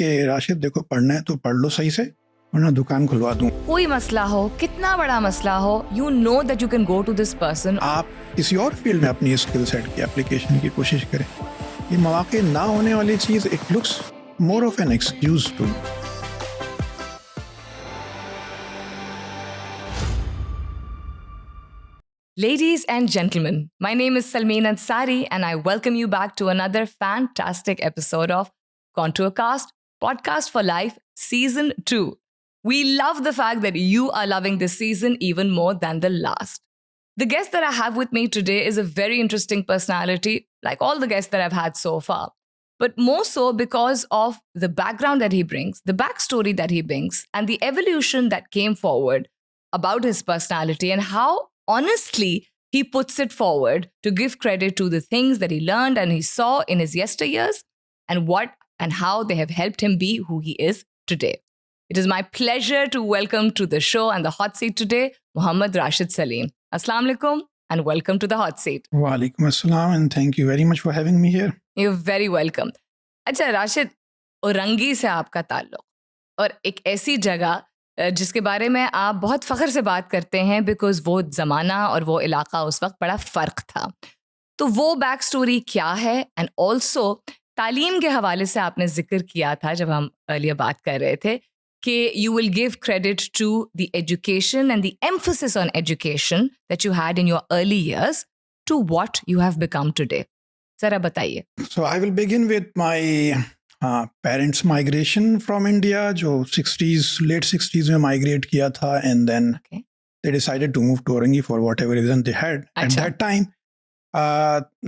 कि राशिद देखो पढ़ना है तो पढ़ लो सही से वरना दुकान खुलवा दूं। कोई मसला हो, कितना बड़ा मसला हो, you know that you can go to this person. आप किसी और फील्ड में अपनी स्किल सेट की एप्लीकेशन की कोशिश करें। ये मौके ना होने वाली चीज़ it looks more of an excuse too. Ladies and gentlemen, my name is Salmeen Ansari and I welcome you back to another fantastic episode of Contour Cast, Podcast for Life, Season 2. We love the fact that you are loving this season even more than the last. The guest that I have with me today is a very interesting personality, like all the guests that I've had so far, but more so because of the background that he brings, the backstory that he brings, and the evolution that came forward about his personality and how honestly he puts it forward to give credit to the things that he learned and he saw in his yesteryears and what and how they have helped him be who he is today. It is my pleasure to welcome to the show and the hot seat today, Mohammad Rashid Salim. Assalamu alaikum and welcome to the hot seat. Walaikum assalam and thank you very much for having me here. You're very welcome. अच्छा राशिद, औरंगी से आपका ताल्लुक और एक ऐसी जगह जिसके बारे में आप बहुत फ़ख्र से बात करते हैं बिकॉज़ वो ज़माना और वो इलाका उस वक्त बड़ा फ़र्क था। तो वो बैक स्टोरी क्या है एंड ऑल्सो तालीम के हवाले से आपने ज़िक्र किया था जब हम अर्लियर बात कर रहे थे कि you will give credit to the education and the emphasis on education that you had in your early years to what you have become today. ज़रा बताइए। So I will begin with my parents migration from India जो 60s late 60s में migrate किया था and then Okay. they decided to move to Aurangi for whatever reason they had at अच्छा। that time.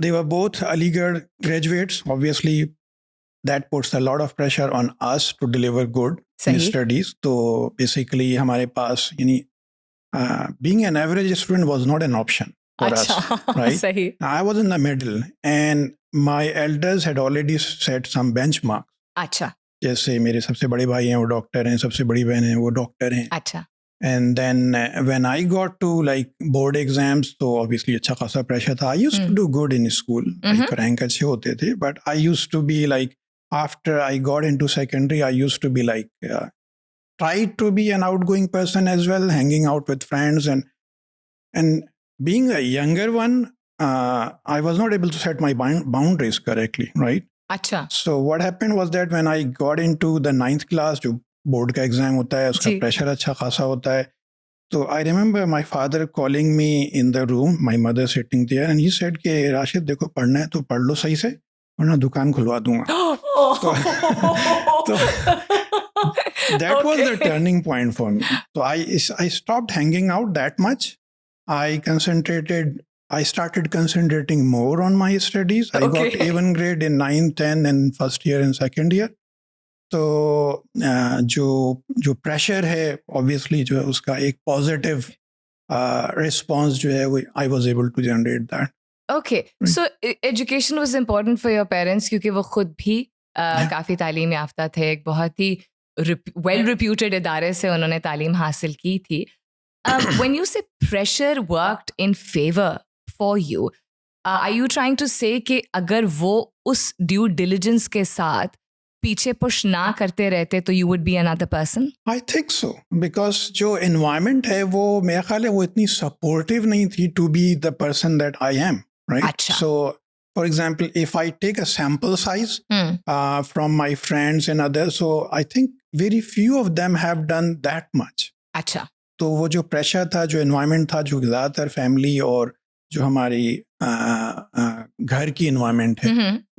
They were both Aligarh graduates. Obviously, that puts a lot of pressure on us to deliver good in सही। studies. तो basically हमारे पास यानी being an average student was not an option for us, अच्छा right? सही। I was in the middle and my elders had already set some benchmarks. अच्छा जैसे मेरे सबसे बड़े भाई हैं वो डॉक्टर हैं, सबसे बड़ी बहन है वो डॉक्टर हैं। अच्छा And then when I got to like board exams, तो obviously अच्छा खासा pressure था. I used to do good in school, like rank अच्छे होते थे. But I used to be like, after I got into secondary, I used to be like, tried to be an outgoing person as well, hanging out with friends and being a younger one, I was not able to set my boundaries correctly, right? अच्छा So what happened was that when I got into the 9th class, जो board का exam होता है उसका जी। Pressure अच्छा खासा होता है, तो I remember my father calling me in the room, my mother sitting there, and he said कि राशिद देखो पढ़ना है तो पढ़ लो सही से वरना दुकान खुलवा दूंगा। तो that was the turning point for me. So I stopped hanging out that much. I started concentrating more on my studies. I got Okay. A1 grade in 9th, 10th and first year and second year. तो जो pressure है obviously जो है उसका एक positive response जो है वो I was able to generate that. Okay so education was important for your parents क्योंकि वो खुद भी काफ़ी तालीम याफ्ता थे, एक बहुत ही वेल रिप्यूटेड इदारे से उन्होंने तालीम हासिल की थी। When you say pressure worked in favour for you, are you trying to say कि अगर वो उस ड्यू डिलिजेंस के साथ पीछे पुश ना करते रहते तो you would be another person? I think so because जो environment है वो मेरा ख्याल है वो इतनी supportive नहीं थी to be the person that I am, right? अच्छा। So for example, if I take a sample size from my friends and others, so I think very few of them have done that much. अच्छा तो वो जो pressure था, जो environment था, जो ज़्यादातर family और जो हमारी घर की environment है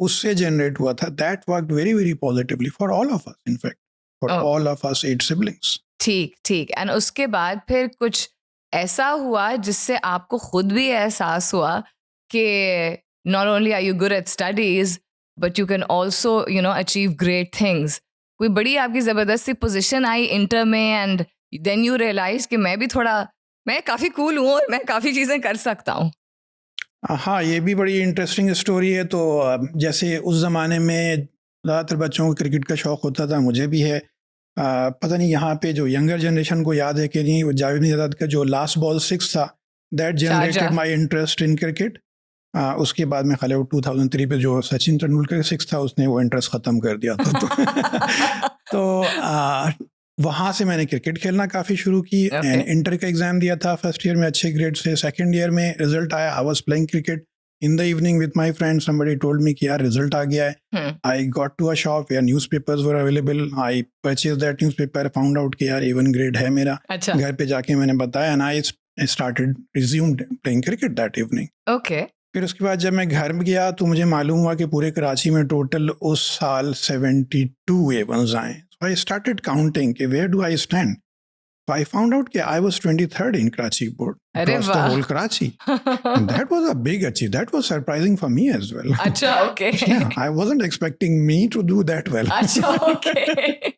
उससे generate हुआ था, that worked very very positively for all of us, in fact, for all of us 8 siblings. ठीक ठीक। एंड उसके बाद फिर कुछ ऐसा हुआ जिससे आपको खुद भी एहसास हुआ कि not only are you good at studies but you can also you know achieve great things. कोई बड़ी आपकी ज़बरदस्ती पोजीशन आई इंटर में एंड देन यू रियलाइज कि मैं काफ़ी कूल हूँ और मैं काफ़ी चीज़ें कर सकता हूँ। हाँ, ये भी बड़ी इंटरेस्टिंग स्टोरी है। तो जैसे उस ज़माने में ज़्यादातर बच्चों को क्रिकेट का शौक़ होता था, मुझे भी है। पता नहीं यहाँ पे जो यंगर जनरेशन को याद है कि नहीं, वो जावेद मिर्ज़ा का जो लास्ट बॉल 6 था, that generated my interest in cricket. उसके बाद में खाली वो 2003 पे जो सचिन तेंदुलकर 6 था उसने वो इंटरेस्ट ख़त्म कर दिया था तो वहाँ से मैंने क्रिकेट खेलना काफ़ी शुरू की एंड इंटर का एग्ज़ाम दिया था फर्स्ट ईयर में अच्छे ग्रेड से. सेकंड ईयर में रिजल्ट आया. I was playing cricket in the evening with my friend. Somebody told me कि यार रिजल्ट आ गया है. I got to a shop where newspapers were available. I purchase that newspaper. Found out कि यार A1 grade है मेरा. घर पे जाके मैंने बताया and I started resumed playing cricket that evening. Okay. फिर उसके बाद जब मैं घर में गया तो मुझे मालूम हुआ कि पूरे कराची में टोटल उस साल 72 A1s आए. So I started counting कि where do I stand? So I found out कि I was 23rd in Karachi board across the whole Karachi. And that was a big achievement. That was surprising for me as well. Acha, okay. Yeah, I wasn't expecting me to do that well. Acha, okay.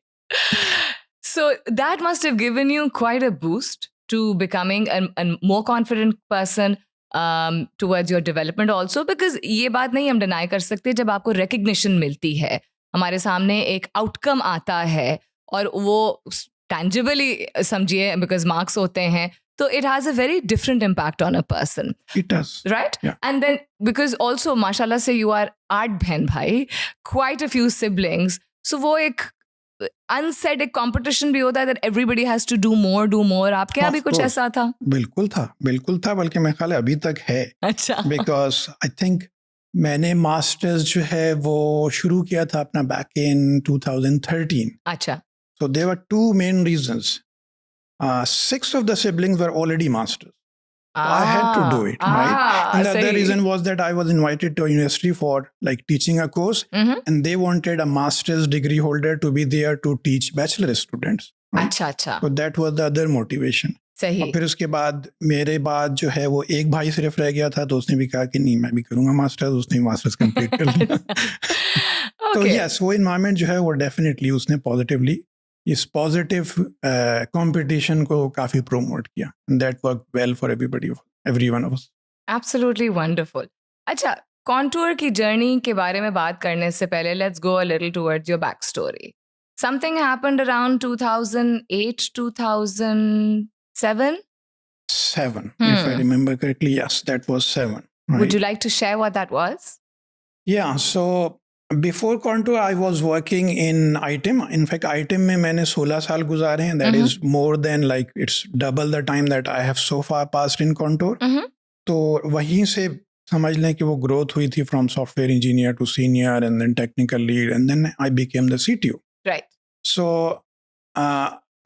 So that must have given you quite a boost to becoming a more confident person towards your development also, because ये बात नहीं हम deny कर सकते जब आपको recognition मिलती है, हमारे सामने एक outcome आता है और वो tangibly समझिए because marks होते हैं, so it has a very different impact on a person. It does. Right? Yeah. And then because also mashallah से you are 8 बहन भाई, quite a few siblings, so वो एक unsaid एक competition भी होता है that everybody has to do more. आपके यहाँ भी कुछ ऐसा था? बिल्कुल था बल्कि मैं ख्याल है अभी तक है. अच्छा. Because I think मैंने मास्टर्स जो है वो शुरू किया था अपना back in 2013. अच्छा. So there were two main reasons. 6 of the siblings were already masters. So I had to do it, right? And the other reason was that I was invited to a university for like teaching a course, and they wanted a master's degree holder to be there to teach bachelor students. Right? अच्छा. So that was the other motivation. सही. और फिर उसके बाद मेरे बाद जो है वो एक भाई सिर्फ रह गया था, तो उसने भी कहा कि नहीं मैं भी करूँगा मास्टर्स. उसने मास्टर्स कंप्लीट कर लिया. तो यस, वो एनवायरनमेंट जो है वो डेफिनेटली उसने पॉजिटिवली इस पॉजिटिव कंपटीशन को काफ़ी प्रोमोट किया. That work well for every one of us. Absolutely wonderful. अच्छा, कॉन्टूर की जर्नी के बारे में बात करने से पहले let's go a little towards your back story. Something happened around 2008 2007. 7 if I remember correctly. Yes, that was 7. Right? Would you like to share what that was? Yeah, so before Contour, I was working in ITIM. In fact, ITIM में मैंने 16 साल गुजारे हैं. That is more than like it's double the time that I have so far passed in Contour. तो वहीं से समझ लें कि वो growth हुई थी from software engineer to senior and then technical lead and then I became the CTO. Right. So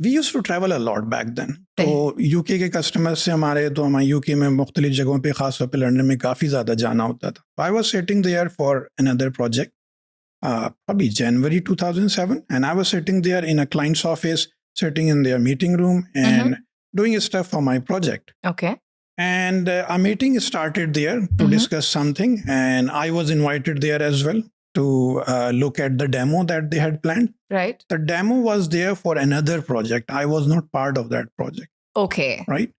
we used to travel a lot back then. तो UK के customers से हमारे तो हमारे UK में मुख्तलिफ जगहों पे ख़ास तौर पे लंदन में काफ़ी ज़्यादा जाना होता था. I was sitting there for another project. Probably January 2007, and I was sitting there in a client's office, sitting in their meeting room and doing stuff for my project. Okay. And a meeting started there to discuss something, and I was invited there as well to look at the demo that they had planned. Right. The demo was there for another project. I was not part of that project. Okay. Right?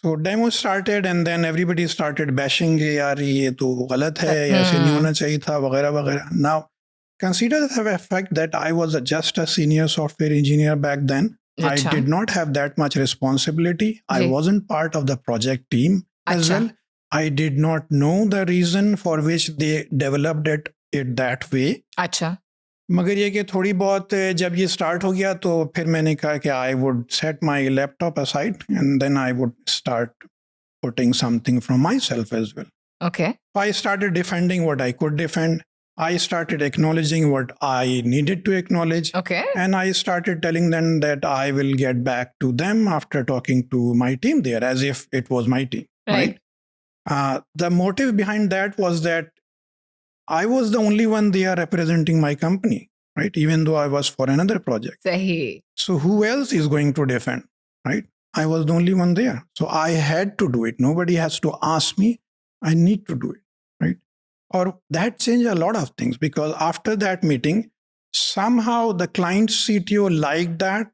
So demo started and then everybody started bashing यार ये तो गलत है, ऐसे नहीं होना चाहिए था वगैरह वगैरह. Now consider the fact that I was just a senior software engineer back then. I did not have that much responsibility. I wasn't part of the project team as well. I did not know the reason for which they developed it that way. अच्छा. मगर ये कि थोड़ी बहुत जब ये start हो गया तो फिर मैंने कहा कि I would set my laptop aside and then I would start putting something from myself as well. Okay. I started defending what I could defend. I started acknowledging what I needed to acknowledge. Okay. And I started telling them that I will get back to them after talking to my team there as if it was my team. Right. The motive behind that was that I was the only one there representing my company, right? Even though I was for another project. Sahi. So who else is going to defend, right? I was the only one there. So I had to do it. Nobody has to ask me. I need to do it, right? Or that changed a lot of things because after that meeting, somehow the client's CTO liked that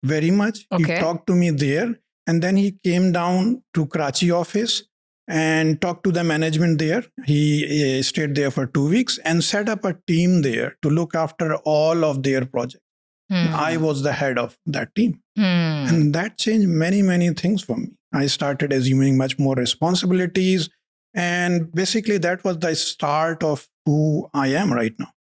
very much. Okay. He talked to me there and then he came down to Karachi office and talked to the management there. He stayed there for 2 weeks and set up a team there to look after all of their projects. I was the head of that team. And that changed many, many things for me. I started assuming much more responsibilities And basically that was the start of who I am right now.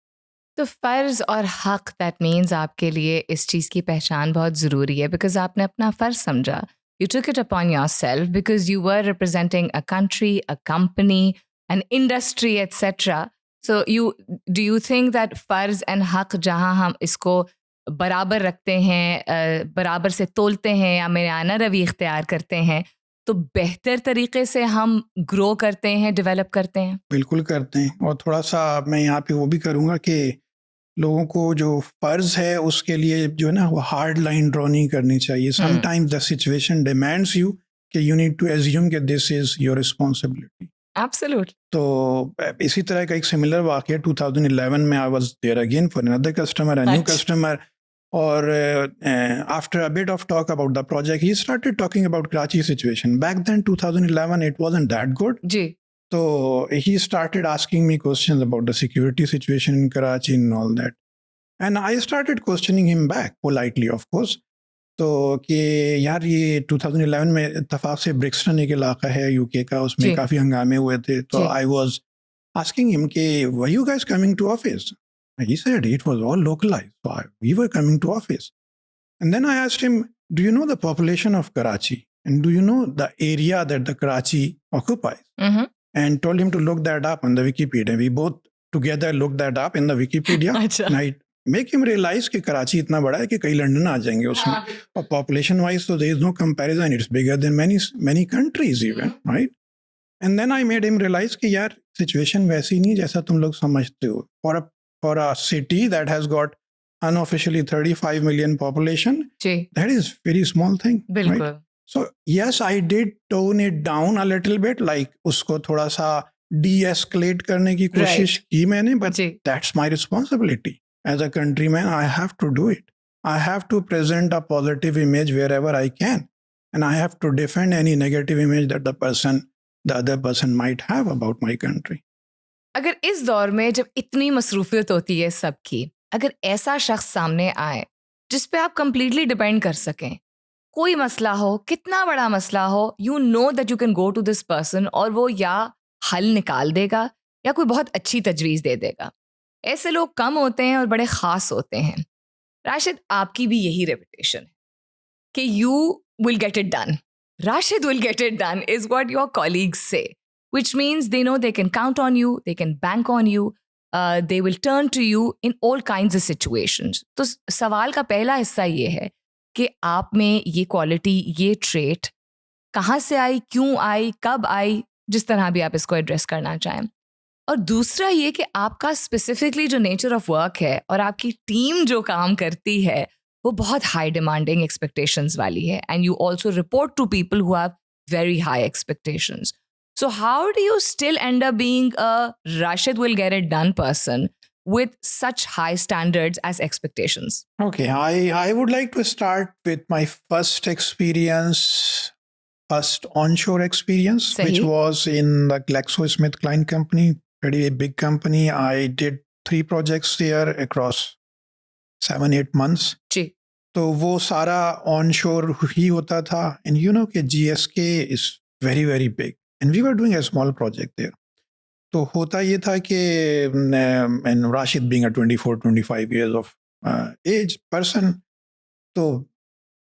तो फ़र्ज़ और हक़ that means आपके लिए इस चीज़ की पहचान बहुत ज़रूरी है बिकॉज़ आपने अपना फ़र्ज़ समझा. You took it upon yourself because you were representing a country, a company, an industry, etc. So do you think that फ़र्ज़ and हक़ जहाँ हम इसको बराबर रखते हैं, बराबर से तोलते हैं या मेयाना रवि इख्तियार करते हैं, तो बेहतर तरीके से हम ग्रो करते हैं, डेवलप करते हैं? बिल्कुल करते हैं. और थोड़ा सा मैं यहाँ पे वो भी करूँगा कि लोगों को जो फ़र्ज़ है उसके लिए जो है ना वो हार्ड लाइन ड्रॉ नहीं करनी चाहिए. Sometimes the situation demands you कि यू नीड टू एज्यूम कि this is your responsibility. Absolutely. तो इसी तरह का एक सिमिलर वाक़या 2011 में I was there again for another customer, a new customer. और after a bit of talk about the project, he started talking about Karachi situation. Back then 2011 it wasn't that good. जी. So he started asking me questions about the security situation in Karachi and all that. And I started questioning him back politely, of course. तो कि यार ये 2011 में इत्तेफाक से Brixton एक इलाका है यूके का, उसमें काफ़ी हंगामे हुए थे. तो I was asking him कि were you guys coming to office? And he said it was all localized. So we were coming to office. And then I asked him, do you know the population of Karachi? And do you know the area that the Karachi occupies? Mm-hmm. And told him to look that up on the Wikipedia. We both together looked that up in the Wikipedia. And I make him realize कि कराची इतना बड़ा है कि कई London आ जाएंगे उसमें. और population wise so there is no comparison. It's bigger than many countries even, right? And then I made him realize कि यार situation वैसी नहीं जैसा तुम लोग समझते हो. For a city that has got unofficially 35 million population, that is very small thing. बिल्कुल. Right? So yes, I did tone it down a little bit, like उसको थोड़ा सा de-escalate करने की कोशिश की मैंने, but that's my responsibility. As a countryman, I have to do it. I have to present a positive image wherever I can. And I have to defend any negative image that the other person might have about my country. अगर इस दौर में जब इतनी मसरूफियत होती है सबकी, अगर ऐसा शख्स सामने आए जिस पे आप कंप्लीटली डिपेंड कर सकें, कोई मसला हो, कितना बड़ा मसला हो, you know that you can go to this person और वो या हल निकाल देगा या कोई बहुत अच्छी तजवीज़ दे देगा. ऐसे लोग कम होते हैं और बड़े ख़ास होते हैं. राशिद, आपकी भी यही रेपुटेशन है कि you will get it done. Rashid will get it done is what your colleagues say, which means they know they can count on you, they can bank on you, they will turn to you in all kinds of situations. तो सवाल का पहला हिस्सा ये है कि आप में ये क्वालिटी, ये ट्रेट कहाँ से आई, क्यों आई, कब आई, जिस तरह भी आप इसको एड्रेस करना चाहें. और दूसरा ये कि आपका स्पेसिफिकली जो नेचर ऑफ वर्क है और आपकी टीम जो काम करती है वो बहुत हाई डिमांडिंग एक्सपेक्टेशंस वाली है, and you also report to people who have very high expectations. So how do you still end up being a Rashid will get it done person with such high standards as expectations? Okay, I would like to start with my first onshore experience, which was in the GlaxoSmithKline company, pretty big company. I did 3 projects there across 7-8 months. जी. तो वो सारा onshore ही होता था. And you know कि GSK is very, very big. And we were doing a small project there. तो होता ये था कि and Rashid being a 24-25 years of age person, तो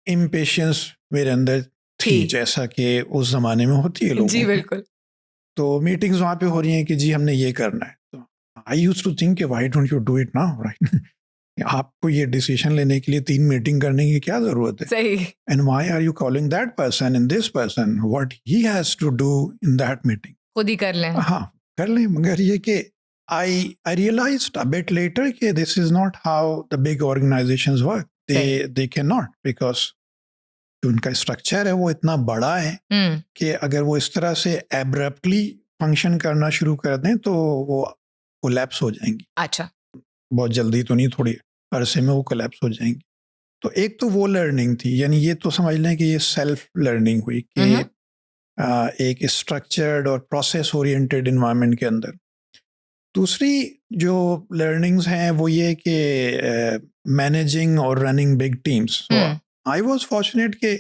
impatience मेरे अंदर थी जैसा कि उस ज़माने में होती है लोगों जी बिल्कुल. तो मीटिंग्स वहाँ पे हो रही हैं कि जी हमने ये करना है. तो I used to think why don't you do it now, right? आपको ये डिसीजन लेने के लिए 3 मीटिंग करने की क्या जरूरत है? सही. And why are you calling that person and this person? What he has to do in that meeting? खुद ही कर लें. हाँ कर लें, मगर ये कि I realized a bit later कि this is not how the big organizations work. They cannot, because जो उनका स्ट्रक्चर है वो इतना बड़ा है कि अगर वो इस तरह से abruptly फंक्शन करना शुरू कर दें तो वो कोलैप्स हो जाएंगी. अच्छा. बहुत जल्दी तो नहीं, थोड़ी अरसे में वो कोलैप्स हो जाएंगी. तो एक तो वो लर्निंग थी, यानी ये तो समझ लें कि ये सेल्फ लर्निंग हुई कि एक स्ट्रक्चर्ड और प्रोसेस ओरिएंटेड इन्वायरमेंट के अंदर. दूसरी जो लर्निंग्स हैं वो ये कि मैनेजिंग और running big teams. I was fortunate कि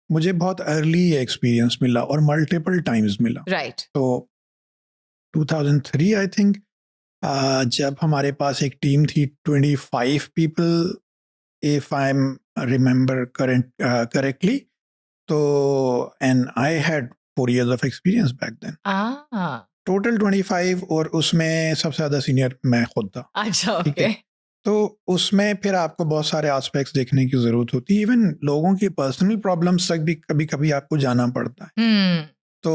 मुझे बहुत अर्ली एक्सपीरियंस मिला और मल्टीपल टाइम्स मिला. राइट. तो 2003 आई थिंक, जब हमारे पास एक टीम थी 25 people, if I am remember correctly, तो and I had 4 years of experience back then. Total 25 और उसमें सबसे ज़्यादा सीनियर मैं खुद था. अच्छा, ठीक है. ओके. तो उसमें फिर आपको बहुत सारे एस्पेक्ट्स देखने की ज़रूरत होती है. इवन लोगों की पर्सनल प्रॉब्लम्स तक भी कभी कभी आपको जाना पड़ता है. तो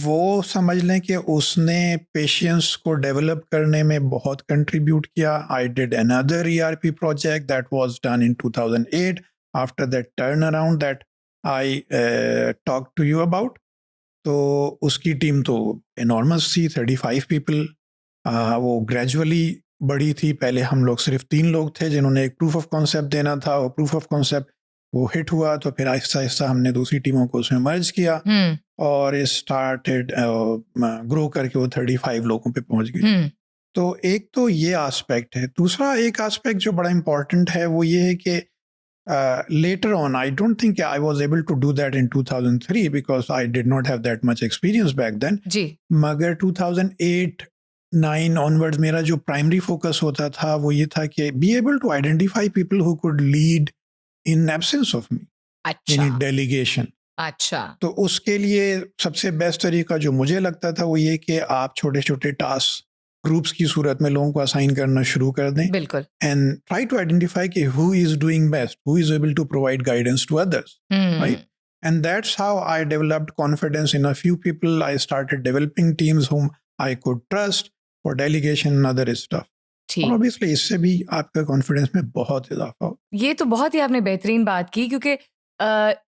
वो समझ लें कि उसने पेशेंस को डेवलप करने में बहुत कंट्रीब्यूट किया. I did another ERP project that was done in 2008 after that turn around that I talk to you about. तो उसकी टीम तो एनॉर्मस थी, 35 पीपल. वो ग्रेजुअली बड़ी थी. पहले हम लोग सिर्फ 3 लोग थे जिन्होंने एक प्रूफ ऑफ कॉन्सेप्ट देना था. वो प्रूफ ऑफ कॉन्सेप्ट वो हिट हुआ तो फिर आहिस्ता आहिस्ता हमने दूसरी टीमों को उसमें मर्ज किया और स्टार्टेड ग्रो करके वो 35 लोगों पे पहुंच गई. तो एक तो ये एस्पेक्ट है. दूसरा एक एस्पेक्ट जो बड़ा इम्पोर्टेंट है वो ये है कि later on, I don't think I was able to do that in 2003 because I did not have that much experience back then. जी. मगर 2008-9 onwards मेरा जो primary focus होता था वो ये था कि be able to identify people who could lead in absence of me. अच्छा. यानी delegation. अच्छा. तो उसके लिए सबसे बेस्ट तरीका जो मुझे लगता था वो ये कि आप छोटे छोटे टास्क ग्रुप्स की सूरत में लोगों को असाइन करना शुरू कर दें. बिल्कुल. एंड ट्राई टू आइडेंटिफाई कि who is doing best, who is able to provide guidance to others, right? And that's how I developed confidence in a few people. I started developing teams whom I could trust for delegation and other stuff. और obviously इससे भी आपका confidence में बहुत इजाफा हो. ये तो बहुत ही आपने बेहतरीन बात की क्योंकि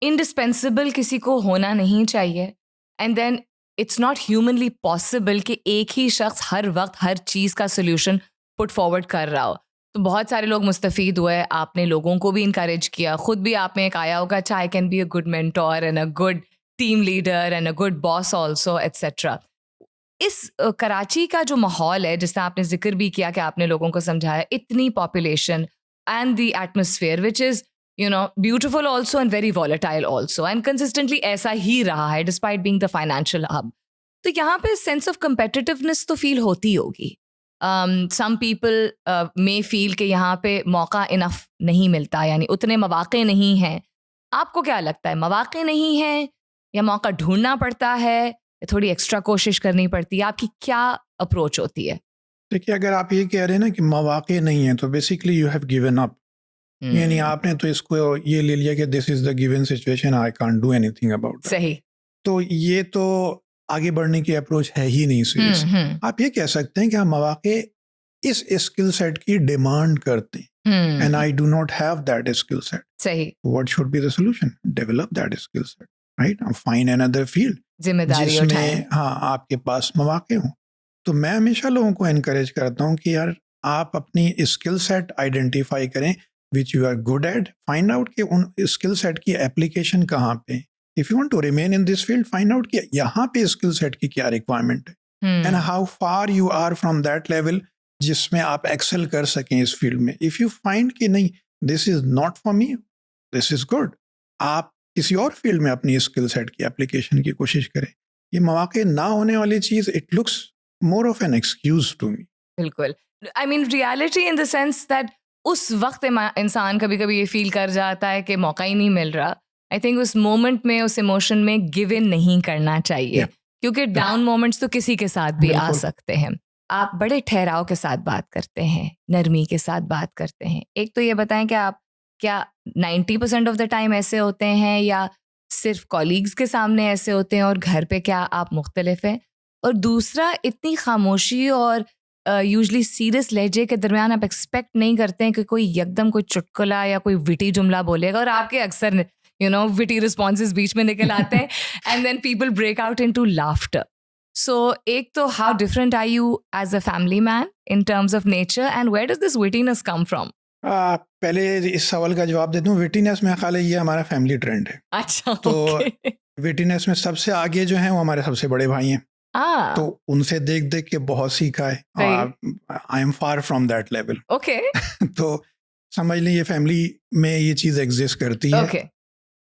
इंडिस्पेंसिबल किसी को होना नहीं चाहिए. And then it's not humanly possible कि एक ही शख्स हर वक्त हर चीज़ का सोल्यूशन पुट फॉरवर्ड कर रहा हो. तो बहुत सारे लोग मुस्तफ़ीद हुए. आपने लोगों को भी इनकरेज किया. खुद भी आप में एक आया होगा अच्छा I can be a good mentor and a good team leader and a good boss also etcetera. इस कराची का जो माहौल है जिससे आपने जिक्र भी किया कि आपने लोगों को समझाया, इतनी population and the atmosphere which is beautiful also and very volatile also and consistently ऐसा ही रहा है despite being the financial hub. तो यहाँ पे sense of competitiveness तो feel होती होगी. Some people may feel कि यहाँ पे मौका enough नहीं मिलता, यानी उतने मौके नहीं हैं. आपको क्या लगता है, मौके नहीं हैं या मौका ढूंढना पड़ता है या थोड़ी एक्स्ट्रा कोशिश करनी पड़ती है? आपकी क्या अप्रोच होती है? देखिए, अगर आप ये कह रहे हैं ना कि मौके नहीं हैं तो basically you have given up. यानी आपने तो इसको ये ले लिया कि this is the given situation, I can't do anything about that. सही. तो ये तो आगे बढ़ने की अप्रोच है ही नहीं. सीरियसली आप ये कह सकते हैं कि हम मौके इस स्किल सेट की डिमांड करते हैं and I do not have that skill set. सही. What should be the solution? Develop that skill set, right? Find another field जिम्मेदारी जिसमें आपके पास मौके हों. तो मैं हमेशा लोगों को एनकरेज करता हूँ कि यार आप अपनी स्किल सेट आइडेंटिफाई करें which you are good at. Find out कि उन skill set की application कहाँ पे. If you want to remain in this field, find out कि यहाँ पे skill set की क्या requirement है and how far you are from that level जिसमें आप excel कर सकें इस field में. If you find कि नहीं this is not for me, this is good, आप किसी और field में अपनी skill set की application की कोशिश करें. ये मौके ना होने वाली चीज़ it looks more of an excuse to me. बिल्कुल. I mean reality in the sense that उस वक्त इंसान कभी कभी ये फील कर जाता है कि मौका ही नहीं मिल रहा. आई थिंक उस मोमेंट में, उस इमोशन में गिव इन नहीं करना चाहिए क्योंकि डाउन मोमेंट्स तो किसी के साथ भी आ सकते हैं. आप बड़े ठहराव के साथ बात करते हैं, नरमी के साथ बात करते हैं. एक तो ये बताएं कि आप क्या 90% ऑफ द टाइम ऐसे होते हैं या सिर्फ कॉलीग्स के सामने ऐसे होते हैं और घर पे क्या आप मुख्तलिफ हैं? और दूसरा, इतनी खामोशी और यूजली सीरियस लहजे के दरमियान आप एक्सपेक्ट नहीं करते हैं कि कोई एकदम कोई चुटकुला या कोई विटी जुमला बोलेगा और आपके अक्सर विटी रिस्पॉन्सेज बीच में निकल आते हैं and then people break out into laughter. So एक तो how different are you as a family man in terms of nature and where does this wittiness come from? पहले इस सवाल का जवाब देता हूँ. विटीनेस में ख्याल है ये हमारा फैमिली ट्रेंड है. अच्छा. तो विटीनेस में सबसे आगे जो है वो हमारे सबसे बड़े भाई हैं. तो उनसे देख देख के बहुत सीखा है. I am far from that level. Okay. तो समझ लें ये फैमिली में ये चीज़ एग्जिस्ट करती है.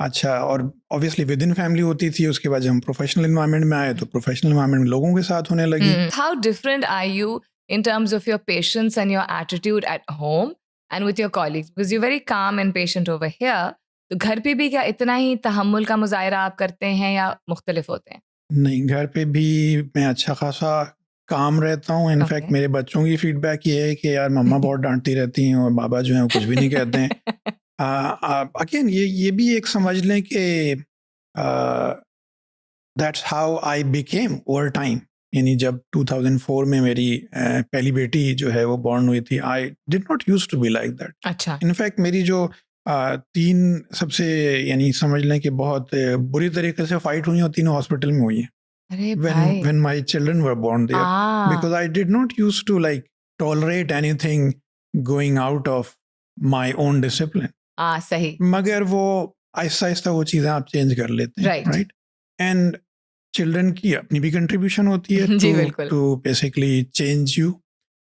अच्छा, और ऑब्वियसली विद इन फैमिली होती थी, उसके बाद जब हम प्रोफेशनल इन्वायरमेंट में आए तो प्रोफेशनल इन्वायरमेंट में लोगों के साथ होने लगी। How different are you in terms of your patience and your attitude at home and with your colleagues? Because you're very calm and patient over here. तो घर पे भी क्या इतना ही तहम्मुल का मुजाहरा आप करते हैं या मुख्तलिफ होते हैं? नहीं, घर पे भी मैं अच्छा खासा काम रहता हूँ। In fact Okay. मेरे बच्चों की फीडबैक ये है कि यार मम्मा बहुत डांटती रहती हैं और बाबा जो हैं वो कुछ भी नहीं कहते हैं। अगेन ये भी एक समझ लें कि that's how I became over time. यानी जब 2004 में मेरी पहली बेटी जो है वो बॉर्न हुई थी, I did not use to be like that. अच्छा। इनफैक्ट मेरी जो 3 सबसे यानी समझ लें कि बहुत बुरी तरीके से फाइट हुई हैं, तीनों हॉस्पिटल में हुई हैं। अरे when भाई। when my children were born there, because I did not used to like tolerate anything going out of my own discipline. सही। मगर वो आहिस्ता आहिस्ता वो चीज़ें आप चेंज कर लेते हैं, Right. राइट? एंड चिल्ड्रन की अपनी भी कंट्रीब्यूशन होती है जी, बिल्कुल। To basically change you.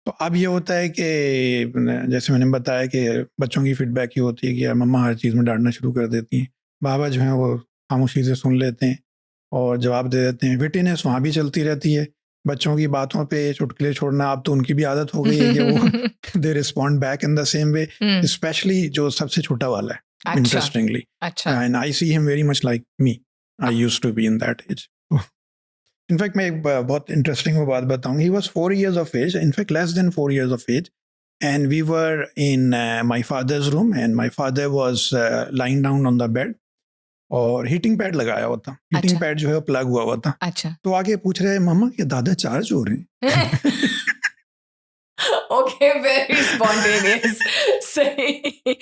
तो अब ये होता है कि जैसे मैंने बताया कि बच्चों की फीडबैक ये होती है कि यार मम्मा हर चीज़ में डांटना शुरू कर देती हैं, बाबा जो हैं वो खामोशी से सुन लेते हैं और जवाब दे देते हैं। विटिनेस वहाँ भी चलती रहती है, बच्चों की बातों पे चुटकुले छोड़ना। अब तो उनकी भी आदत हो गई है कि वो they respond back in the same way, especially जो सबसे छोटा वाला है, अच्छा। इंटरेस्टिंगली। अच्छा। And I see him very much like me, I used to be in that age. In fact मैं एक बहुत इंटरेस्टिंग वो बात बताऊंगा। He was 4 years of age, in fact less than 4 years of age, and we were in my father's room, and my father was lying down on the bed, और heating pad लगाया हुआ था। हीटिंग अच्छा। Pad जो है plug हुआ हुआ था। अच्छा। तो आगे पूछ रहे हैं, मम्मा ये दादा चार्ज हो रहे हैं? Okay, very spontaneous. सही।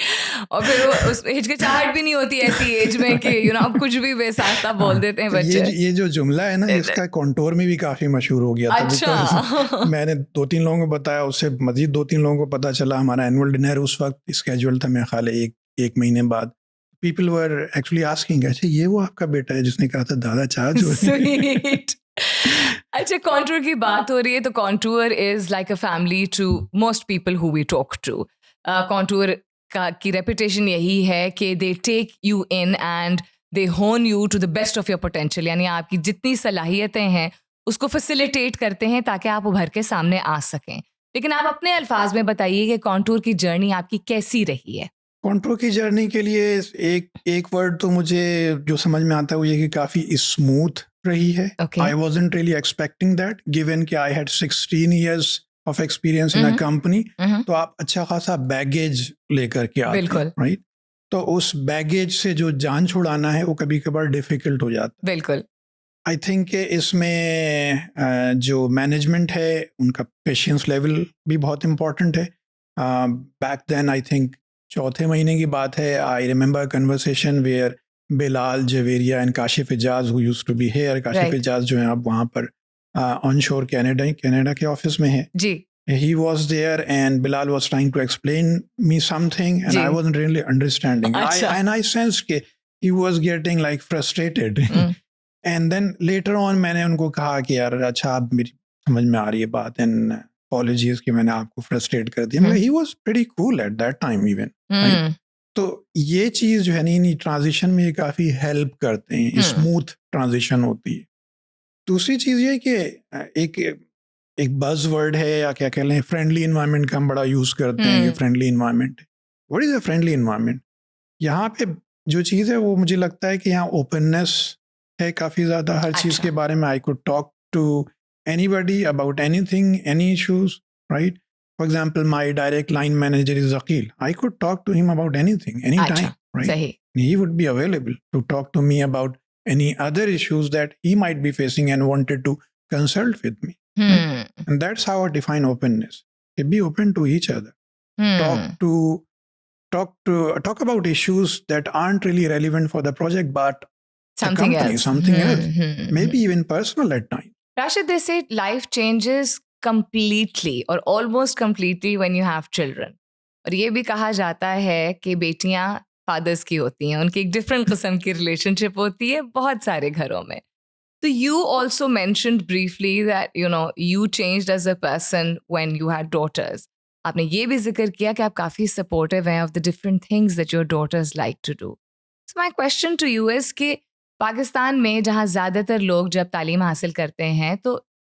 और फिर वो उस हिचकिचाहट भी नहीं होती ऐसी एज में कि अब कुछ भी बेसाख्ता बोल देते हैं तो बच्चे। ये जो जुमला है ना, इसका कॉन्टोर में भी काफी मशहूर हो गया था। अच्छा। because मैंने 2-3 लोगों को बताया, उससे मजीद 2-3 लोगों को पता चला। हमारा एनुअल डिनर उस वक्त स्केड्यूल था, मेरे ख्याल है एक महीने बाद। पीपल वर एक्चुअली आस्किंग, अच्छा ये वो आपका बेटा है जिसने कहा था दादा चार्ज हो रहे हैं? स्वीट। अच्छा, कॉन्टूर की बात हो रही है तो Contour is like a family to most people who we talk to. Contour की रेपुटेशन यही है कि they take you in and they hone you to the best of your potential. यानी आपकी जितनी सलाहियतें हैं उसको फैसिलिटेट करते हैं ताकि आप उभर के सामने आ सकें। लेकिन आप अपने अल्फाज में बताइए कि कॉन्टूर की जर्नी आपकी कैसी रही है? कॉन्टूर की जर्नी के लिए एक वर्ड तो मुझे जो समझ में आता है वो ये कि काफ़ी स्मूथ रही है। Okay. I wasn't really expecting that, given कि I had 16 years of experience in a company. तो आप अच्छा खासा बैगेज लेकर के आते हैं, बिल्कुल। राइट? तो उस बैगेज से जो जान छुड़ाना है वो कभी कभार डिफिकल्ट हो जाता है। बिल्कुल। आई थिंक कि इसमें जो मैनेजमेंट है उनका पेशेंस लेवल भी बहुत इम्पोर्टेंट है। बैक देन आई थिंक चौथे महीने की बात है, I remember conversation where Bilal Javeria and Kashif Ijaz who used to be here. Kashif Right. Ijaz जो हैं अब वहाँ पर ऑन शोर कनाडा के ऑफिस में है। जी। He was there and Bilal was trying to explain me something and I ji. wasn't really understanding. अच्छा। I sensed कि he was getting like frustrated. And then later on मैंने उनको कहा कि यार अच्छा आप मेरी समझ में आ रही है बात, and apologies कि मैंने आपको frustrate कर दिया। मगर he was pretty cool at that time even. Right? तो ये चीज़ जो है नहीं ट्रांजिशन में ये काफ़ी हेल्प करते हैं, स्मूथ ट्रांजिशन होती है। दूसरी चीज़ ये कि एक बज़ वर्ड है या क्या कह लें, फ्रेंडली इन्वायरमेंट का हम बड़ा यूज़ करते हैं कि फ्रेंडली इन्वायरमेंट है। What is a friendly environment? यहाँ पे जो चीज़ है वो मुझे लगता है कि यहाँ ओपननेस है काफ़ी ज़्यादा हर चीज़ अच्छा। के बारे में। I could talk to anybody about anything, any issues, right? For example my direct line manager is Aqeel. I could talk to him about anything, any time, अच्छा। राइट? सही। He would be available to talk to me about any other issues that he might be facing and wanted to consult with me. And that's how I define openness. Be open to each other. Talk about issues that aren't really relevant for the project, but Something the company, else. something else. Maybe even personal at times. Rashid, they say life changes completely or almost completely when you have children. और ये भी कहा जाता है कि बेटियां fathers की होती हैं, उनकी एक डिफरेंट किस्म की रिलेशनशिप होती है बहुत सारे घरों में। So you also mentioned briefly that you changed as a person when you had daughters. आपने ये भी जिक्र किया कि आप काफी supportive हैं of the different things that your daughters like to do. So my question to you is कि पाकिस्तान में जहाँ ज़्यादातर लोग जब तालीम हासिल करते हैं तो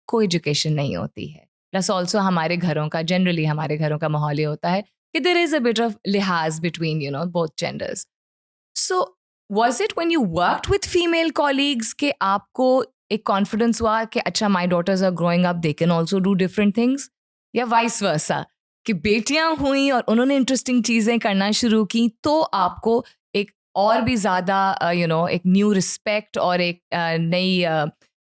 कोई एजुकेशन नहीं होती है, प्लस ऑल्सो हमारे घरों का जनरली हमारे घरों का माहौल ये होता है कि there is a bit of लिहाज between you know both genders. So was it when you worked with female colleagues कि आपको एक कॉन्फिडेंस हुआ कि अच्छा my daughters are growing up, they can also do different things, या vice versa कि बेटियां हुई और उन्होंने इंटरेस्टिंग चीज़ें करना शुरू की तो आपको एक और भी ज़्यादा यू नो एक न्यू रिस्पेक्ट और एक नई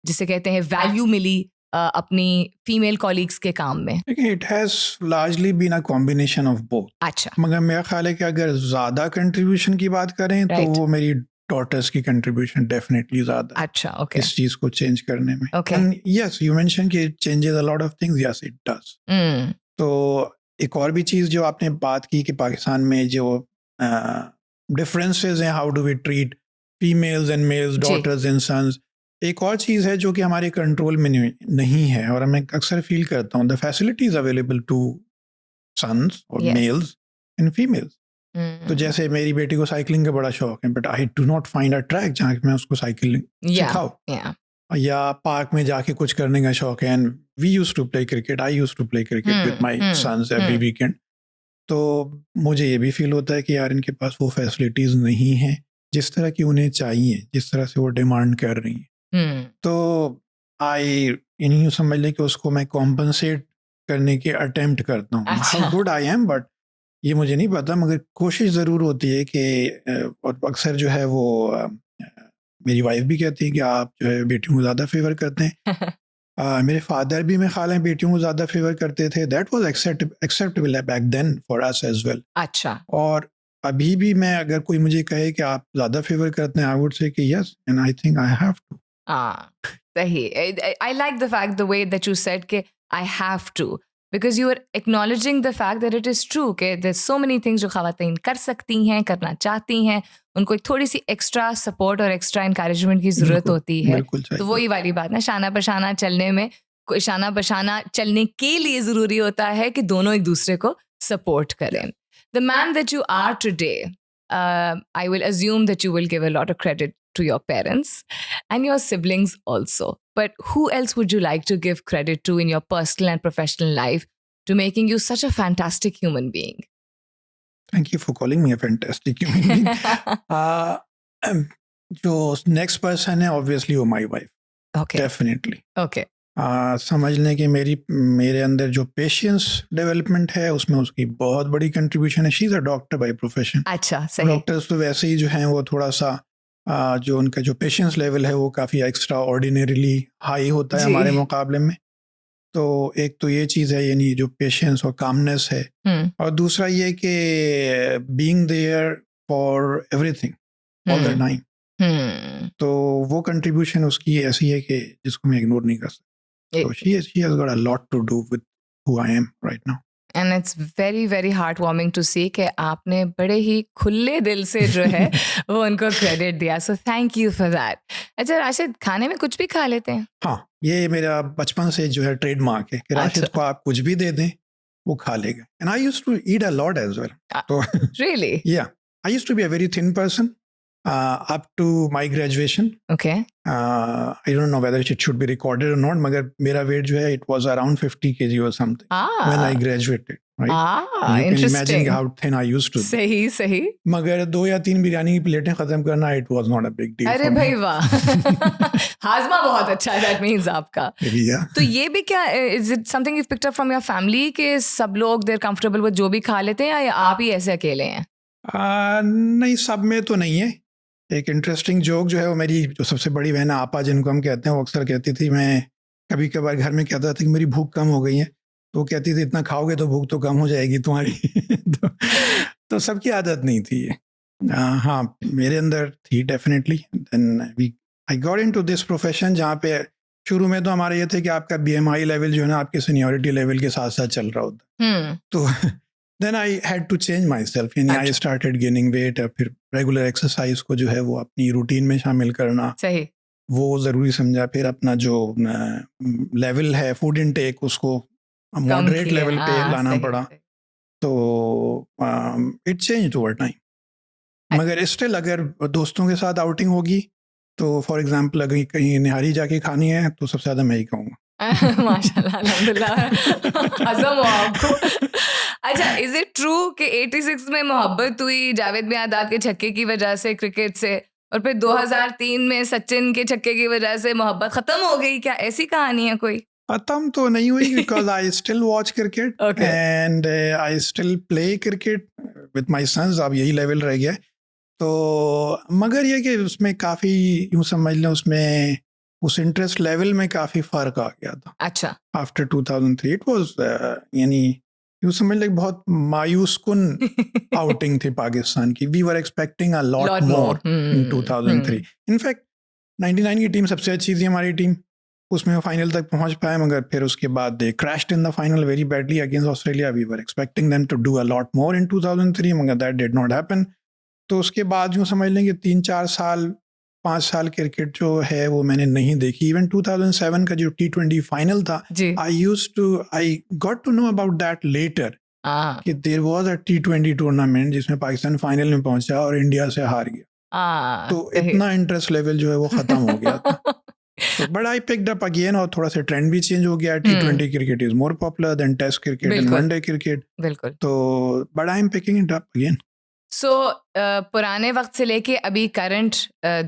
जिसे कहते हैं वैल्यू मिली अपनी फीमेल कॉलीग्स के काम में? It has largely been a combination of both. अच्छा. मगर मेरा ख्याल है कि अगर ज़्यादा कंट्रीब्यूशन की बात करें तो Right. वो मेरी डॉटर्स की कंट्रीब्यूशन डेफिनेटली ज़्यादा है अच्छा. ओके. इस चीज़ को चेंज करने में. Okay. And yes you mention कि it changes a lot of things. Yes it does. तो एक और भी चीज़ जो आपने बात की कि पाकिस्तान में जो डिफरेंसेस हैं, how do we treat females and males, जी. डॉटर्स एंड सन्स, एक और चीज़ है जो कि हमारे कंट्रोल में नहीं है और मैं अक्सर फील करता हूँ the facilities available to sons और Yes. Males and females. तो जैसे मेरी बेटी को साइकिलिंग का बड़ा शौक है, but I do not find a track जहाँ मैं उसको साइकिलिंग सिखाऊं, या पार्क में जाके कुछ करने का शौक है. And we used to play cricket, I used to play cricket with my sons every weekend. तो मुझे ये भी फील होता है कि यार इनके पास वो फैसिलिटीज़ नहीं हैं जिस तरह की उन्हें चाहिए, जिस तरह से वो डिमांड कर रही हैं. तो आई इन्हीं समझ लें कि उसको मैं कॉम्पनसेट करने के अटेम्प्ट करता हूँ. How good I am, but ये मुझे नहीं पता, मगर कोशिश ज़रूर होती है कि और अक्सर जो है वो मेरी वाइफ भी कहती है कि आप जो है बेटियों को ज़्यादा फेवर करते हैं. मेरे फादर भी, मेरे ख्याल है, बेटियों को ज़्यादा फेवर करते थे. That was acceptable back then for us as well. अच्छा. और अभी भी मैं, अगर कोई मुझे कहे कि आप ज़्यादा फेवर करते हैं, आई वुड से कि yes, and I think I have to. सही. I like the fact, the way that you said कि I have to, because you are acknowledging the fact that it is true कि there's so many things जो ख़वातीन कर सकती हैं, करना चाहती हैं, उनको एक थोड़ी सी एक्स्ट्रा सपोर्ट और एक्स्ट्रा इंकरेजमेंट की ज़रूरत होती है. तो वही वाली बात ना, शाना बशाना चलने में, शाना बशाना चलने के लिए ज़रूरी होता है कि दोनों एक दूसरे को सपोर्ट करें. The man that you are today, I will assume that you will give a lot of credit to your parents and your siblings also. But who else would you like to give credit to in your personal and professional life to making you such a fantastic human being? Thank you for calling me a fantastic human being. जो next person है, obviously वो my wife. Okay. Definitely. Okay. समझ लें कि मेरे अंदर जो patience development है उसमें उसकी बहुत बड़ी कंट्रीब्यूशन है. She is a doctor by profession. अच्छा, सही. डॉक्टर्स तो वैसे ही जो हैं वो थोड़ा सा जो उनका जो पेशेंस लेवल है वो काफ़ी एक्स्ट्रा ऑर्डिनरीली हाई होता है हमारे मुकाबले में. तो एक तो ये चीज़ है, यानी जो पेशेंस और कामनेस है. और दूसरा ये कि being there for everything all the time. तो वो कंट्रीब्यूशन उसकी ऐसी है कि जिसको मैं इग्नोर नहीं कर सकता. So she has got a lot to do with who I am right now. And it's very, very heartwarming to see कि आपने बड़े ही खुले दिल से जो है वो उनको क्रेडिट दिया. So thank you for that. अच्छा राशिद, खाने में कुछ भी खा लेते हैं? हाँ, ये मेरा बचपन से जो है ट्रेडमार्क है कि राशिद को आप कुछ भी दे दें वो खा लेगा. And I used to eat a lot as well. So really? Yeah, I used to be a very thin person. Up to my graduation. Okay. I don't know whether it should be recorded or not, मगर मेरा weight जो है it was around 50 kg or something when I graduated. Right? You can imagine how thin I used to be. सही सही. मगर 2 या 3 बिरयानी की प्लेटें खत्म करना it was not a big deal. अरे भाई वाह. हाजमा बहुत अच्छा है, that means आपका. Yeah. तो ये भी क्या, is it something you've picked up from your family कि सब लोग they're comfortable with जो भी खा लेते हैं, या आप ही ऐसे अकेले हैं? नहीं, सब में तो नहीं है. एक इंटरेस्टिंग जोक जो है वो मेरी जो सबसे बड़ी बहन आपा जिनको हम कहते हैं, वो अक्सर कहती थी, मैं कभी कभार घर में कहता था कि मेरी भूख कम हो गई है, तो वो कहती थी इतना खाओगे तो भूख तो कम हो जाएगी तुम्हारी. तो सबकी आदत नहीं थी ये. हाँ, मेरे अंदर थी definitely. Then I got into this profession जहाँ पे शुरू में तो हमारा ये थे कि आपका BMI लेवल जो है ना आपके सीनियरिटी लेवल के साथ साथ चल रहा होता. तो Then I had to change myself. यानी I started gaining weight. फिर रेगुलर एक्सरसाइज को जो है वो अपनी रूटीन में शामिल करना सही, वो ज़रूरी समझा. फिर अपना जो लेवल है फूड इनटेक उसको मॉडरेट लेवल पे लाना पड़ा. तो इट चेंज्ड ओवर टाइम. मगर स्टिल अगर दोस्तों के साथ आउटिंग होगी तो फॉर एग्जांपल अगर कहीं निहारी जाके खानी है तो सबसे ज़्यादा मैं ही खाऊंगा. माशाल्लाह, अल्हम्दुलिल्लाह. हज़म हो आपको. अच्छा, इज इट ट्रू कि 86 में मोहब्बत हुई जावेद मियांदाद के छक्के की वजह से क्रिकेट से, और फिर 2003 में सचिन के छक्के की वजह से मोहब्बत खत्म हो गई? क्या ऐसी कहानी है कोई? खत्म तो नहीं हुई because I still watch cricket Okay. And I still play cricket with my sons. अब यही लेवल रह गया है. तो मगर ये कि उसमें काफ़ी यूँ समझ लें उसमें उस इंटरेस्ट लेवल में काफ़ी फ़र्क आ गया था अच्छा. आफ्टर 2003. इट वाज यानी यूँ समझ लें बहुत मायूस कुन आउटिंग थी पाकिस्तान की. We were expecting a lot more in 2003. In fact 99 की टीम सबसे अच्छी थी हमारी टीम. उसमें फाइनल तक पहुंच पाए मगर फिर उसके बाद they crashed in the final very badly against Australia. We were expecting them to do a lot more in 2003 मगर दैट डिड नॉट हैपन. तो उसके बाद यूँ समझ लें कि 3-4 साल 5 साल क्रिकेट जो है वो मैंने नहीं देखी. इवन 2007 का जो T20 फाइनल था जी. I got to know about that later कि there was a T20 tournament जिसमें पाकिस्तान फाइनल में पहुंचा और इंडिया से हार गया. तो इतना इंटरेस्ट लेवल जो है वो ख़त्म हो गया था. So, but I picked up again और थोड़ा सा ट्रेंड भी चेंज हो गया. T20 cricket is more popular than test cricket and one day cricket. बिल्कुल. तो but I am picking it up again. So पुराने वक्त से लेके अभी करंट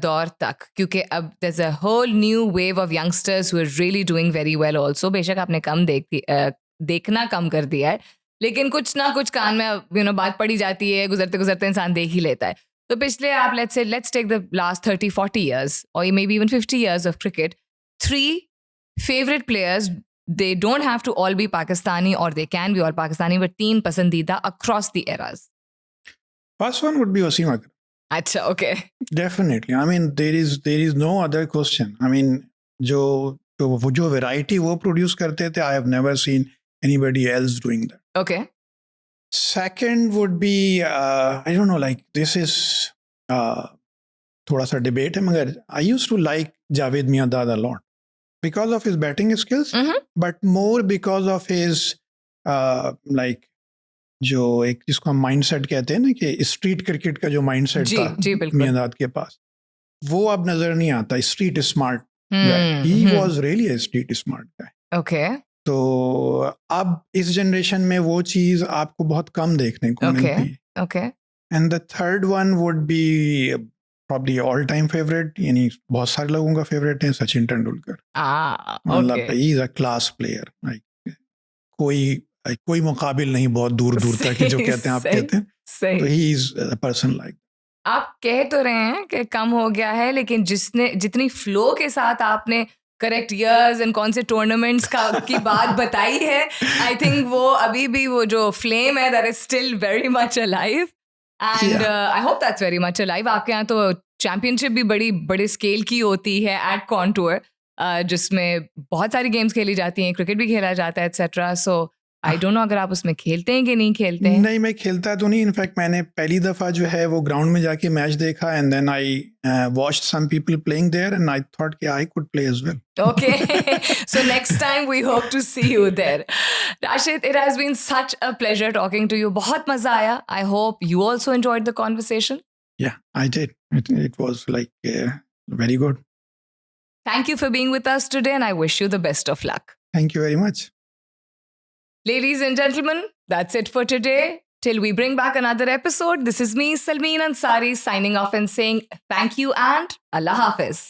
दौर तक, क्योंकि अब there's a whole new wave of youngsters who are really doing very well also. बेशक आपने कम देखना कम कर दिया है, लेकिन कुछ ना कुछ कान में बात पड़ी जाती है, गुजरते गुजरते इंसान देख ही लेता है. तो पिछले आप let's take the last 30-40 years or maybe even 50 years of cricket. 3 favorite players, they don't have to all be Pakistani or they can be all Pakistani, but 3 pasandida across the eras. First one would be Wasim Akram. अच्छा, okay. Definitely. I mean there is no other question. I mean जो variety वो produce करते थे, I have never seen anybody else doing that. Okay. Second would be I don't know, like this is थोड़ा सा debate है मगर I used to like Javed Miandad a lot because of his batting skills, but more because of his like जो एक जिसको हम mindset कहते हैं ना कि स्ट्रीट क्रिकेट का जो माइंडसेट था मियांदाद के पास, वो अब नजर नहीं आता. Street smart he was really a street smart guy. Okay. तो अब इस जनरेशन में वो चीज आपको बहुत कम देखने को मिलती है. Okay. And the third one would be probably all time favourite, यानी बहुत सारे लोगों का फेवरेट है, सचिन तेंदुलकर. मतलब he is a class player. कोई मुकाबिल नहीं बहुत दूर दूर तक जो कहते हैं आप कहते हैं. तो he is a person like. आप कह तो रहे हैं कि कम हो गया है, लेकिन जितनी फ्लो के साथ आपने करेक्ट ईयर्स एंड कौन से टूर्नामेंट्स की बात बताई है, आई थिंक वो अभी भी वो जो फ्लेम है that is still very much alive and I hope that's very much alive. आपके यहाँ तो चैंपियनशिप भी बड़े स्केल की होती है एट कॉन्टूर, जिसमें बहुत सारी गेम्स खेली जाती हैं, क्रिकेट भी खेला जाता है etcetera. So I don't know अगर आप उसमें खेलते हैं कि नहीं खेलते हैं. नहीं, मैं खेलता तो नहीं. इनफैक्ट मैंने पहली दफ़ा जो है वो ग्राउंड में जाके मैच देखा and then I watched some people playing there and I thought कि I could play as well. Okay, so next time we hope to see you there. Rashid, it has been such a pleasure talking to you. बहुत मजा आया. I hope you also enjoyed the conversation. Yeah, I did. It was like very good. Thank you for being with us today and I wish you the best of luck. Thank you very much. Ladies and gentlemen, that's it for today. Till we bring back another episode, this is me, Salmeen Ansari, signing off and saying thank you and Allah Hafiz.